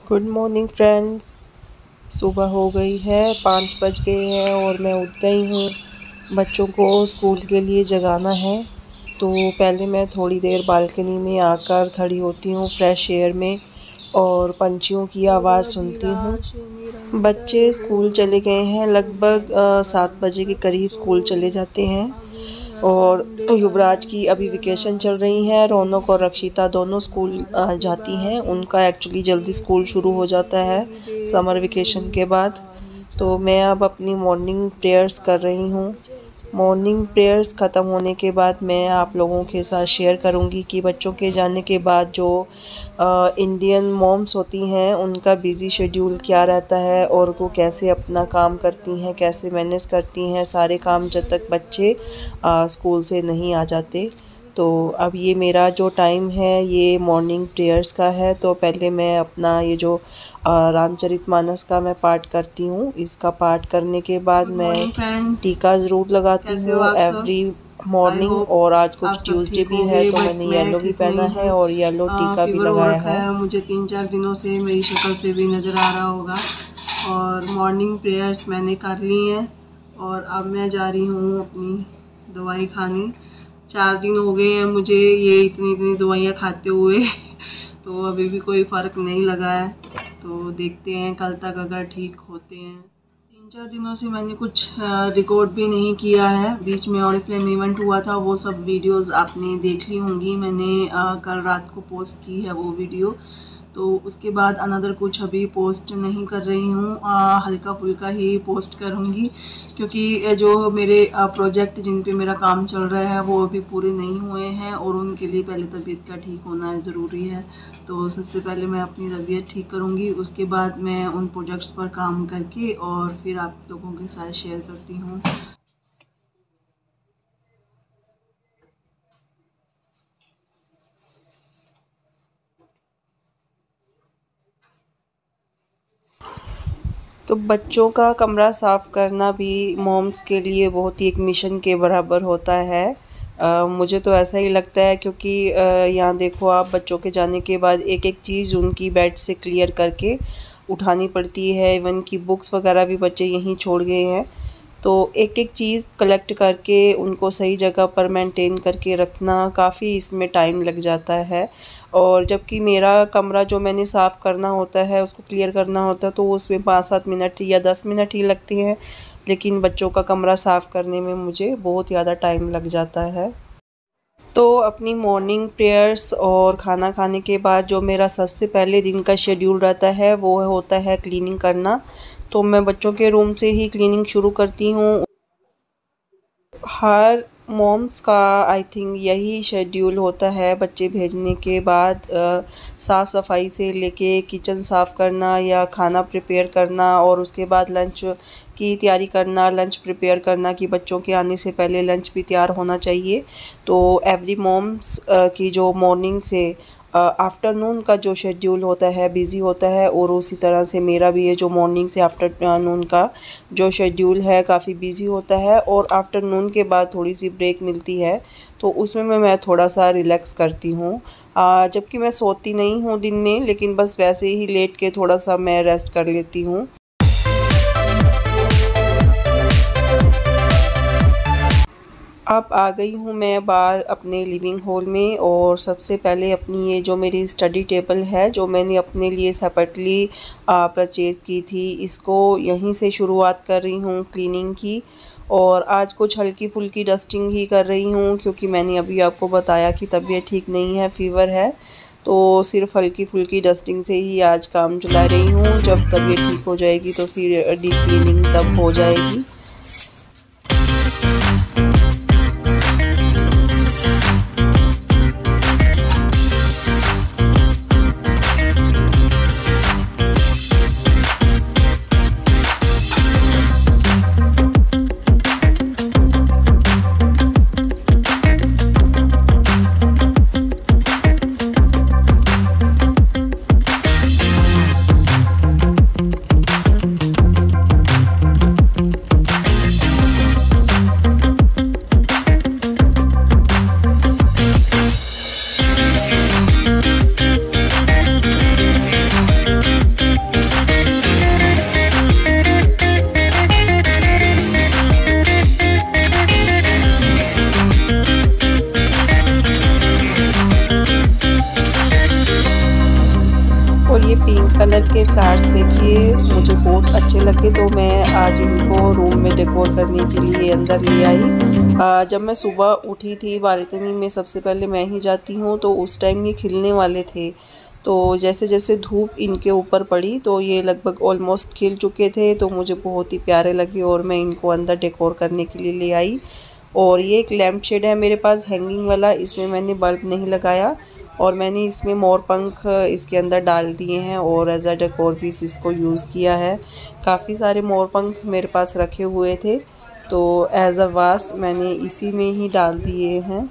Good morning friends. सुबह हो गई है, 5 बज गए हैं और मैं उठ गई हूँ। बच्चों को स्कूल के लिए जगाना है, तो पहले मैं थोड़ी देर बालकनी में आकर खड़ी होती हूँ फ्रेश एयर में और पंछियों की आवाज़ सुनती हूँ। बच्चे स्कूल चले गए हैं, लगभग 7 बजे के करीब स्कूल चले जाते हैं और युवराज की अभी वेकेशन चल रही है। रौनक और रक्षिता दोनों स्कूल जाती हैं। उनका एक्चुअली जल्दी स्कूल शुरू हो जाता है समर वेकेशन के बाद। तो मैं अब अपनी मॉर्निंग प्रेयर्स कर रही हूँ। मॉर्निंग प्रेयर्स ख़त्म होने के बाद मैं आप लोगों के साथ शेयर करूँगी कि बच्चों के जाने के बाद जो इंडियन मॉम्स होती हैं उनका बिज़ी शेड्यूल क्या रहता है और वो कैसे अपना काम करती हैं, कैसे मैनेज करती हैं सारे काम जब तक बच्चे स्कूल से नहीं आ जाते। तो अब ये मेरा जो टाइम है ये मॉर्निंग प्रेयर्स का है। तो पहले मैं अपना ये जो रामचरितमानस का मैं पाठ करती हूँ, इसका पाठ करने के बाद मैं टीका ज़रूर लगाती हूँ एवरी मॉर्निंग। और आज कुछ ट्यूसडे भी है तो मैंने येलो भी पहना है और येलो टीका भी लगाया है। मुझे 3-4 दिनों से मेरी शक्ल से भी नज़र आ रहा होगा। और मॉर्निंग प्रेयर्स मैंने कर ली हैं और अब मैं जा रही हूँ अपनी दवाई खाने। 4 दिन हो गए हैं मुझे ये इतनी दवाइयाँ खाते हुए तो अभी भी कोई फ़र्क नहीं लगा है। तो देखते हैं कल तक अगर ठीक होते हैं। 3-4 दिनों से मैंने कुछ रिकॉर्ड भी नहीं किया है। बीच में ऑरिफ्लेम इवेंट हुआ था, वो सब वीडियोस आपने देख ली होंगी। मैंने कल रात को पोस्ट की है वो वीडियो। तो उसके बाद अनदर कुछ अभी पोस्ट नहीं कर रही हूँ, हल्का फुल्का ही पोस्ट करूँगी क्योंकि जो मेरे प्रोजेक्ट जिन पे मेरा काम चल रहा है वो अभी पूरे नहीं हुए हैं और उनके लिए पहले तबीयत का ठीक होना ज़रूरी है। तो सबसे पहले मैं अपनी तबीयत ठीक करूँगी, उसके बाद मैं उन प्रोजेक्ट्स पर काम करके और फिर आप लोगों के साथ शेयर करती हूँ। तो बच्चों का कमरा साफ़ करना भी मॉम्स के लिए बहुत ही एक मिशन के बराबर होता है। मुझे तो ऐसा ही लगता है क्योंकि यहाँ देखो आप, बच्चों के जाने के बाद एक एक चीज़ उनकी बेड से क्लियर करके उठानी पड़ती है। इवन की बुक्स वगैरह भी बच्चे यहीं छोड़ गए हैं, तो एक एक चीज़ कलेक्ट करके उनको सही जगह पर मेंटेन करके रखना काफ़ी इसमें टाइम लग जाता है। और जबकि मेरा कमरा जो मैंने साफ़ करना होता है, उसको क्लियर करना होता है, तो उसमें 5-7 मिनट या 10 मिनट ही लगते हैं, लेकिन बच्चों का कमरा साफ़ करने में मुझे बहुत ज़्यादा टाइम लग जाता है। तो अपनी मॉर्निंग प्रेयर्स और खाना खाने के बाद जो मेरा सबसे पहले दिन का शेड्यूल रहता है वो होता है क्लीनिंग करना। तो मैं बच्चों के रूम से ही क्लीनिंग शुरू करती हूँ। हर मॉम्स का आई थिंक यही शेड्यूल होता है, बच्चे भेजने के बाद साफ़ सफाई से लेके किचन साफ़ करना या खाना प्रिपेयर करना और उसके बाद लंच की तैयारी करना, लंच प्रिपेयर करना कि बच्चों के आने से पहले लंच भी तैयार होना चाहिए। तो एवरी मॉम्स की जो मॉर्निंग से आफ्टरनून का जो शेड्यूल होता है बिज़ी होता है, और उसी तरह से मेरा भी ये जो मॉर्निंग से आफ्टरनून का जो शेड्यूल है काफ़ी बिज़ी होता है। और आफ्टरनून के बाद थोड़ी सी ब्रेक मिलती है तो उसमें मैं थोड़ा सा रिलैक्स करती हूँ। जबकि मैं सोती नहीं हूँ दिन में, लेकिन बस वैसे ही लेट के थोड़ा सा मैं रेस्ट कर लेती हूँ। अब आ गई हूँ मैं बाहर अपने लिविंग हॉल में, और सबसे पहले अपनी ये जो मेरी स्टडी टेबल है जो मैंने अपने लिए सेपरेटली परचेज़ की थी, इसको यहीं से शुरुआत कर रही हूँ क्लीनिंग की। और आज कुछ हल्की फुल्की डस्टिंग ही कर रही हूँ क्योंकि मैंने अभी आपको बताया कि तबीयत ठीक नहीं है, फ़ीवर है। तो सिर्फ हल्की फुल्की डस्टिंग से ही आज काम चला रही हूँ। जब तबीयत ठीक हो जाएगी तो फिर डीप क्लीनिंग तब हो जाएगी। ये पिंक कलर के फ्लावर्स देखिए मुझे बहुत अच्छे लगे, तो मैं आज इनको रूम में डेकोर करने के लिए अंदर ले आई। जब मैं सुबह उठी थी बालकनी में सबसे पहले मैं ही जाती हूँ, तो उस टाइम ये खिलने वाले थे। तो जैसे जैसे धूप इनके ऊपर पड़ी तो ये लगभग ऑलमोस्ट खिल चुके थे, तो मुझे बहुत ही प्यारे लगे और मैं इनको अंदर डेकोर करने के लिए ले आई। और ये एक लैम्प शेड है मेरे पास हैंगिंग वाला, इसमें मैंने बल्ब नहीं लगाया और मैंने इसमें मोर पंख इसके अंदर डाल दिए हैं और एज अ डेकोर पीस इसको यूज़ किया है। काफ़ी सारे मोर पंख मेरे पास रखे हुए थे, तो एज अ वास मैंने इसी में ही डाल दिए हैं।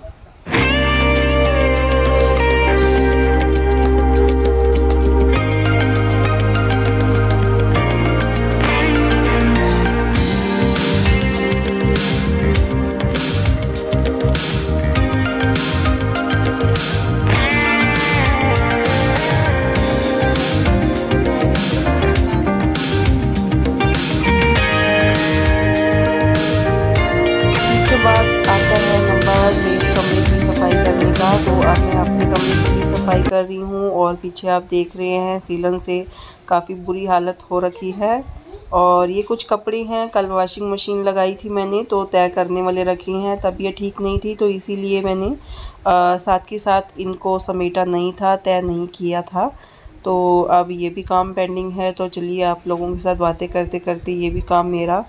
मेरे कमरे की सफाई करने का, तो अब मैं अपने कमरे की भी सफाई कर रही हूँ। और पीछे आप देख रहे हैं सीलन से काफ़ी बुरी हालत हो रखी है। और ये कुछ कपड़े हैं, कल वॉशिंग मशीन लगाई थी मैंने, तो तय करने वाले रखे हैं। तबीयत ठीक नहीं थी तो इसीलिए मैंने साथ के साथ इनको समेटा नहीं था, तय नहीं किया था। तो अब ये भी काम पेंडिंग है, तो चलिए आप लोगों के साथ बातें करते करते ये भी काम मेरा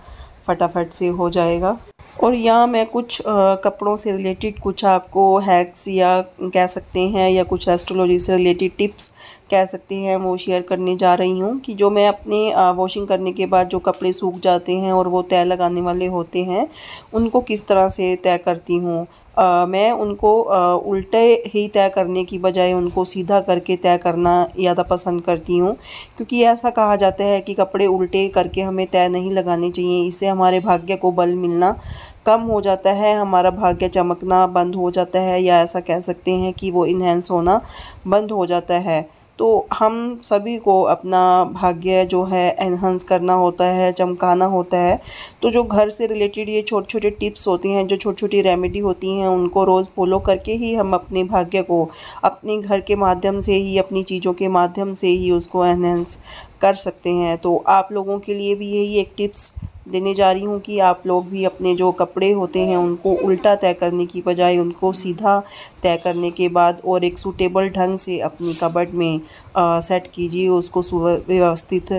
फटाफट से हो जाएगा। और यहाँ मैं कुछ कपड़ों से रिलेटेड कुछ आपको हैक्स या कह सकते हैं या कुछ एस्ट्रोलॉजी से रिलेटेड टिप्स कह सकते हैं वो शेयर करने जा रही हूँ, कि जो मैं अपने वॉशिंग करने के बाद जो कपड़े सूख जाते हैं और वो तय लगाने वाले होते हैं उनको किस तरह से तय करती हूँ। मैं उनको उल्टे ही तय करने की बजाय उनको सीधा करके तय करना ज़्यादा पसंद करती हूँ, क्योंकि ऐसा कहा जाता है कि कपड़े उल्टे करके हमें तय नहीं लगाने चाहिए। इससे हमारे भाग्य को बल मिलना कम हो जाता है, हमारा भाग्य चमकना बंद हो जाता है, या ऐसा कह सकते हैं कि वो इन्हेंस होना बंद हो जाता है। तो हम सभी को अपना भाग्य जो है एनहांस करना होता है, चमकाना होता है। तो जो घर से रिलेटेड ये छोटे छोटे टिप्स होती हैं, जो छोटी छोटी रेमेडी होती हैं, उनको रोज़ फॉलो करके ही हम अपने भाग्य को अपने घर के माध्यम से ही, अपनी चीज़ों के माध्यम से ही उसको एनहांस कर सकते हैं। तो आप लोगों के लिए भी यही एक टिप्स देने जा रही हूँ कि आप लोग भी अपने जो कपड़े होते हैं उनको उल्टा तय करने की बजाय उनको सीधा तय करने के बाद और एक सूटेबल ढंग से अपनी कबर्ड में सेट कीजिए, उसको सुव्यवस्थित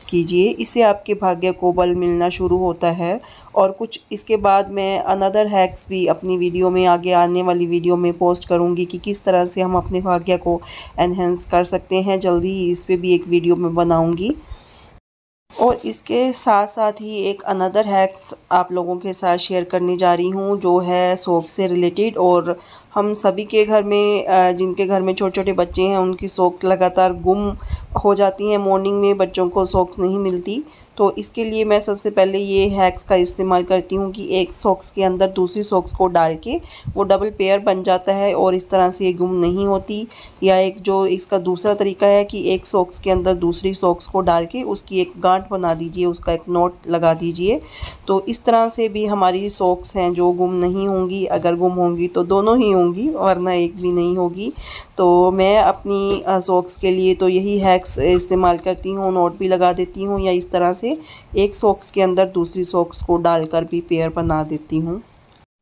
कीजिए। इससे आपके भाग्य को बल मिलना शुरू होता है। और कुछ इसके बाद मैं अनदर हैक्स भी अपनी वीडियो में, आगे आने वाली वीडियो में पोस्ट करूँगी कि किस तरह से हम अपने भाग्य को एनहेंस कर सकते हैं। जल्दी ही इस पर भी एक वीडियो में बनाऊँगी। और इसके साथ साथ ही एक अनदर हैक्स आप लोगों के साथ शेयर करने जा रही हूँ, जो है सॉक्स से रिलेटेड। और हम सभी के घर में जिनके घर में छोटे छोटे बच्चे हैं उनकी सॉक्स लगातार गुम हो जाती हैं, मॉर्निंग में बच्चों को सॉक्स नहीं मिलती। तो इसके लिए मैं सबसे पहले ये हैक्स का इस्तेमाल करती हूँ कि एक सॉक्स के अंदर दूसरी सॉक्स को डाल के वो डबल पेयर बन जाता है और इस तरह से ये गुम नहीं होती। या एक जो इसका दूसरा तरीका है कि एक सॉक्स के अंदर दूसरी सॉक्स को डाल के उसकी एक गांठ बना दीजिए, उसका एक नोट लगा दीजिए। तो इस तरह से भी हमारी सॉक्स हैं जो गुम नहीं होंगी। अगर गुम होंगी तो दोनों ही होंगी, वरना एक भी नहीं होगी। तो मैं अपनी सॉक्स के लिए तो यही हैक्स इस्तेमाल करती हूँ, नोट भी लगा देती हूँ, या इस तरह से एक सॉक्स के अंदर दूसरी सॉक्स को डालकर भी पेयर बना देती हूँ।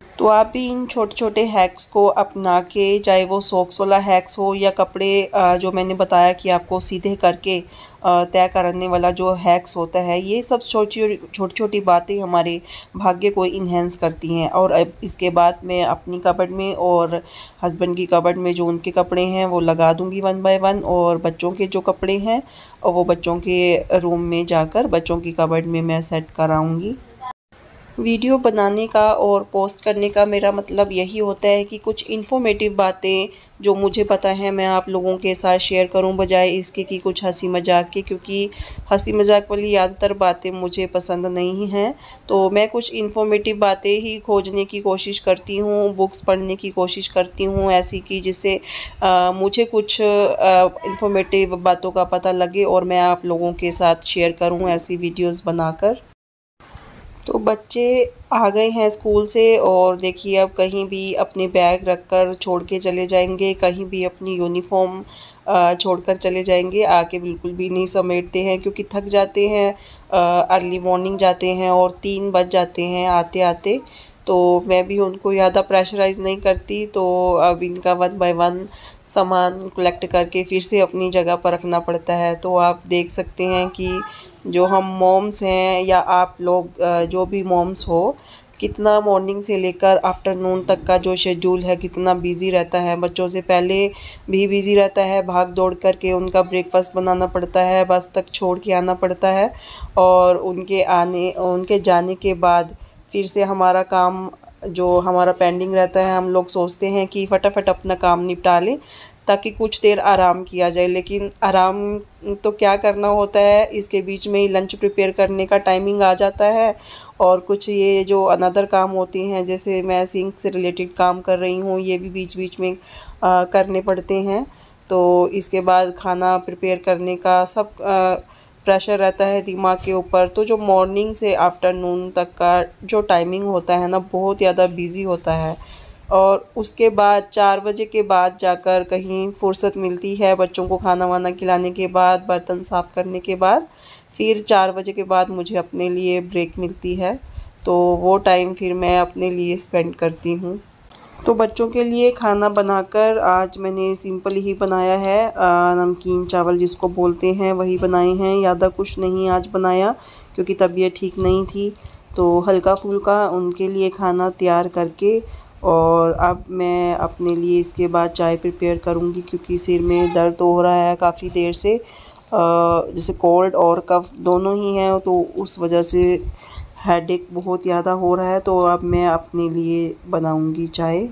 तो आप भी इन छोटे छोटे हैक्स को अपना के, चाहे वो सॉक्स वाला हैक्स हो या कपड़े जो मैंने बताया कि आपको सीधे करके तय करने वाला जो हैक्स होता है, ये सब छोटी छोटी बातें हमारे भाग्य को इन्हेंस करती हैं। और अब इसके बाद मैं अपनी कबर्ड में और हस्बैंड की कबर्ड में जो उनके कपड़े हैं वो लगा दूंगी 1 बाय 1, और बच्चों के जो कपड़े हैं और वो बच्चों के रूम में जाकर बच्चों की कबर्ड में मैं सेट कराऊंगी। वीडियो बनाने का और पोस्ट करने का मेरा मतलब यही होता है कि कुछ इन्फॉर्मेटिव बातें जो मुझे पता है मैं आप लोगों के साथ शेयर करूं, बजाय इसके कि कुछ हंसी मजाक के, क्योंकि हंसी मजाक वाली ज़्यादातर बातें मुझे पसंद नहीं हैं। तो मैं कुछ इन्फॉर्मेटिव बातें ही खोजने की कोशिश करती हूं, बुक्स पढ़ने की कोशिश करती हूं ऐसी कि जिससे मुझे कुछ इन्फॉर्मेटिव बातों का पता लगे और मैं आप लोगों के साथ शेयर करूँ ऐसी वीडियोज़ बनाकर। तो बच्चे आ गए हैं स्कूल से और देखिए अब कहीं भी अपने बैग रखकर छोड़ के चले जाएंगे, कहीं भी अपनी यूनिफॉर्म छोड़कर चले जाएंगे, आके बिल्कुल भी नहीं समेटते हैं क्योंकि थक जाते हैं। अर्ली मॉर्निंग जाते हैं और 3 बज जाते हैं आते आते। तो मैं भी उनको ज़्यादा प्रेशराइज़ नहीं करती, तो अब इनका 1 बाय 1 सामान कलेक्ट करके फिर से अपनी जगह पर रखना पड़ता है। तो आप देख सकते हैं कि जो हम मॉम्स हैं या आप लोग जो भी मॉम्स हो, कितना मॉर्निंग से लेकर आफ्टरनून तक का जो शेड्यूल है कितना बिज़ी रहता है। बच्चों से पहले भी बिज़ी रहता है, भाग दौड़ करके उनका ब्रेकफास्ट बनाना पड़ता है, बस तक छोड़ के आना पड़ता है और उनके जाने के बाद फिर से हमारा काम जो हमारा पेंडिंग रहता है, हम लोग सोचते हैं कि फटाफट अपना काम निपटा लें ताकि कुछ देर आराम किया जाए। लेकिन आराम तो क्या करना होता है, इसके बीच में ही लंच प्रिपेयर करने का टाइमिंग आ जाता है और कुछ ये जो अनदर काम होते हैं, जैसे मैं सिंक से रिलेटेड काम कर रही हूँ, ये भी बीच बीच में करने पड़ते हैं। तो इसके बाद खाना प्रिपेयर करने का सब प्रेशर रहता है दिमाग के ऊपर। तो जो मॉर्निंग से आफ्टरनून तक का जो टाइमिंग होता है ना, बहुत ज़्यादा बिज़ी होता है और उसके बाद 4 बजे के बाद जाकर कहीं फुर्सत मिलती है बच्चों को खाना वाना खिलाने के बाद, बर्तन साफ़ करने के बाद। फिर 4 बजे के बाद मुझे अपने लिए ब्रेक मिलती है, तो वो टाइम फिर मैं अपने लिए स्पेंड करती हूँ। तो बच्चों के लिए खाना बनाकर आज मैंने सिंपल ही बनाया है, नमकीन चावल जिसको बोलते हैं वही बनाए हैं। ज़्यादा कुछ नहीं आज बनाया क्योंकि तबीयत ठीक नहीं थी, तो हल्का फुल्का उनके लिए खाना तैयार करके और अब मैं अपने लिए इसके बाद चाय प्रिपेयर करूँगी क्योंकि सिर में दर्द हो रहा है काफ़ी देर से, जैसे कोल्ड और कफ़ दोनों ही हैं, तो उस वजह से हेडेक बहुत ज़्यादा हो रहा है। तो अब मैं अपने लिए बनाऊँगी चाय।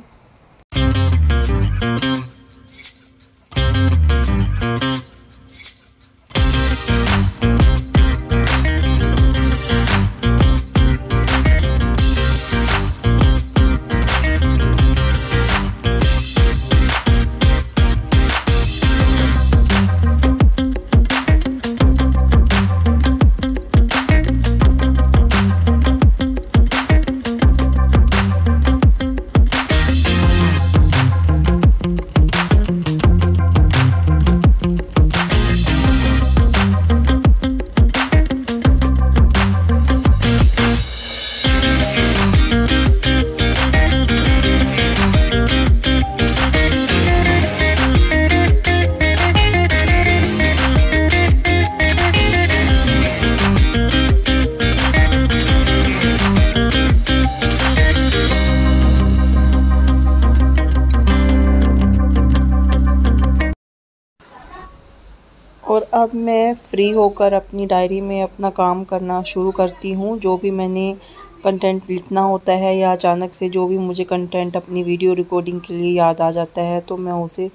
और अब मैं फ़्री होकर अपनी डायरी में अपना काम करना शुरू करती हूँ। जो भी मैंने कंटेंट लिखना होता है या अचानक से जो भी मुझे कंटेंट अपनी वीडियो रिकॉर्डिंग के लिए याद आ जाता है, तो मैं उसे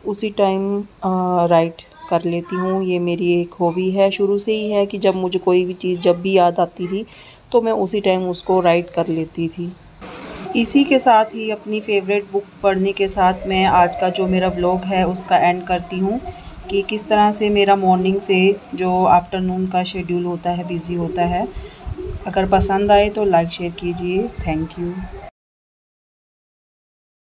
उसी टाइम राइट कर लेती हूँ। ये मेरी एक हॉबी है, शुरू से ही है कि जब मुझे कोई भी चीज़ जब भी याद आती थी तो मैं उसी टाइम उसको राइट कर लेती थी। इसी के साथ ही अपनी फ़ेवरेट बुक पढ़ने के साथ मैं आज का जो मेरा व्लॉग है उसका एंड करती हूँ कि किस तरह से मेरा मॉर्निंग से जो आफ्टरनून का शेड्यूल होता है बिज़ी होता है। अगर पसंद आए तो लाइक शेयर कीजिए। Thank you.